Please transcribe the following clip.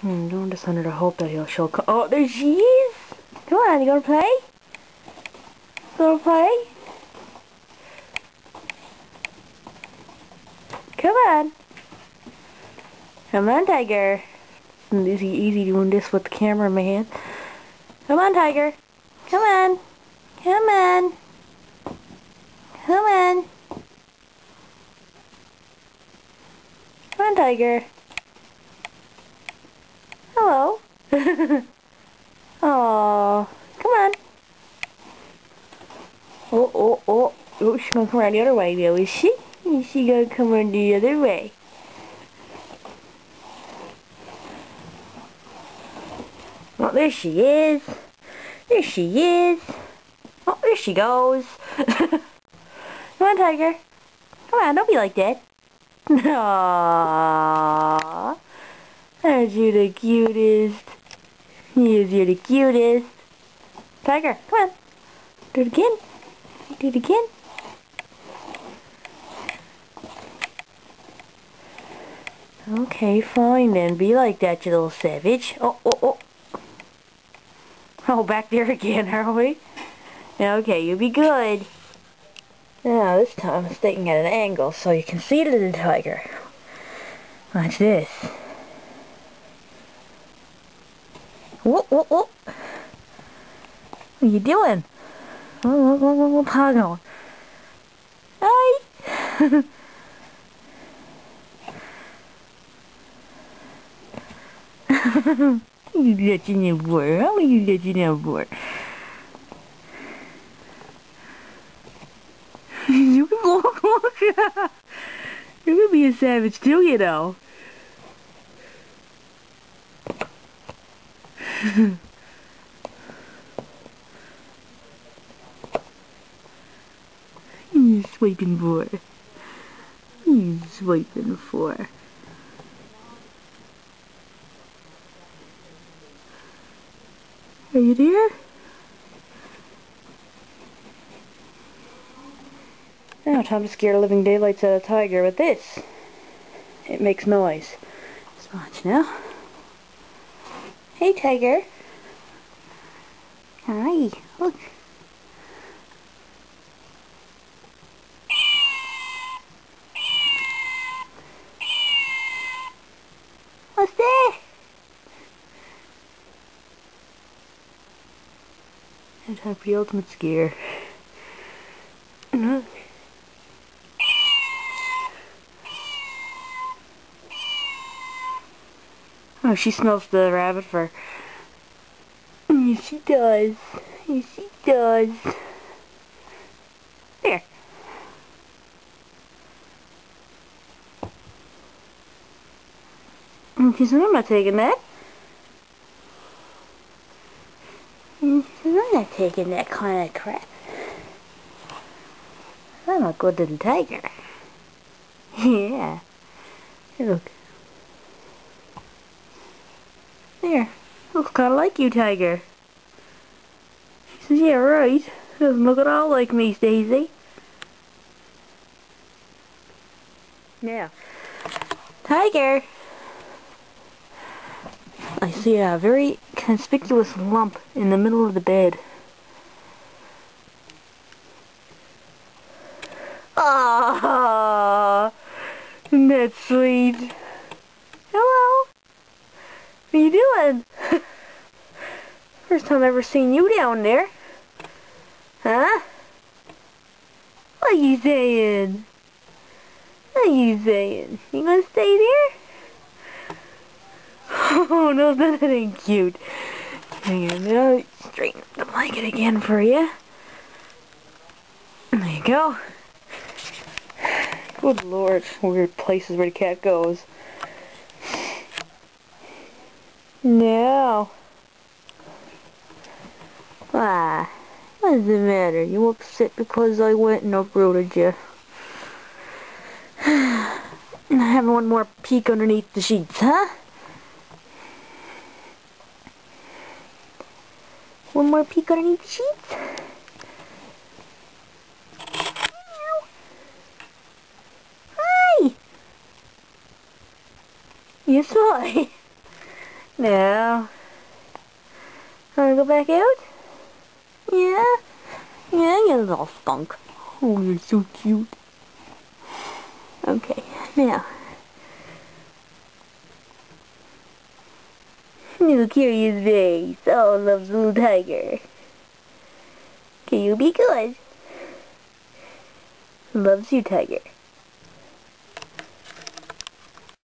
I'm just under the hope that she'll come. Oh, there she is! Come on, you gonna play? Gonna play? Come on! Come on, Tiger. It's easy doing this with the cameraman. Come on, Tiger. Come on. Come on. Come on. Come on, Tiger. Hello. Oh, come on. Oh, she's gonna come around the other way though, is she? Is she gonna come around the other way? Oh, there she is. There she is. Oh, there she goes. Come on, Tiger. Come on, don't be like that. Aww. Aren't you the cutest? Yes, you're the cutest. Tiger, come on. Do it again. Do it again. Okay, fine then. Be like that, you little savage. Oh, back there again, are we? Okay, you be good. Now, this time I'm staying at an angle so you can see the little tiger. Watch this. Whoa. What are you doing? What paw going? Hi! You touching that boy? How are you touching that boy? You can walk. You can be a savage too, you know. You swiping for? You swiping for? Are you there? Now time to scare the living daylights out of Tiger with this. It makes noise. Let's watch now. Hey, Tiger. Hi. Look. What's that? And time for the ultimate scare. Look. Oh, she smells the rabbit fur. Yes, she does. Yes, she does. There. She said, I'm not taking that. She said, I'm not taking that kind of crap. I'm a good little tiger. Yeah. Hey, look. There. Looks kind of like you, Tiger. She says, yeah, right. Doesn't look at all like me, Stacy. Now, Tiger. I see a very conspicuous lump in the middle of the bed. Ah, isn't that sweet? Hello. What are you doing? First time I've ever seen you down there. Huh? What are you saying? What are you saying? You gonna stay there? Oh no, that ain't cute. Hang on, I'll straighten the blanket again for you. There you go. Good lord, weird places where the cat goes. No. Why? What does it matter? You upset because I went and uprooted you. Having one more peek underneath the sheets, huh? One more peek underneath the sheets? Hi! Yes, hi. Now, wanna go back out? Yeah? Yeah, you little skunk. Oh, you're so cute. Okay, now. New curious face. Oh, loves little tiger. Can you be good? Loves you, tiger.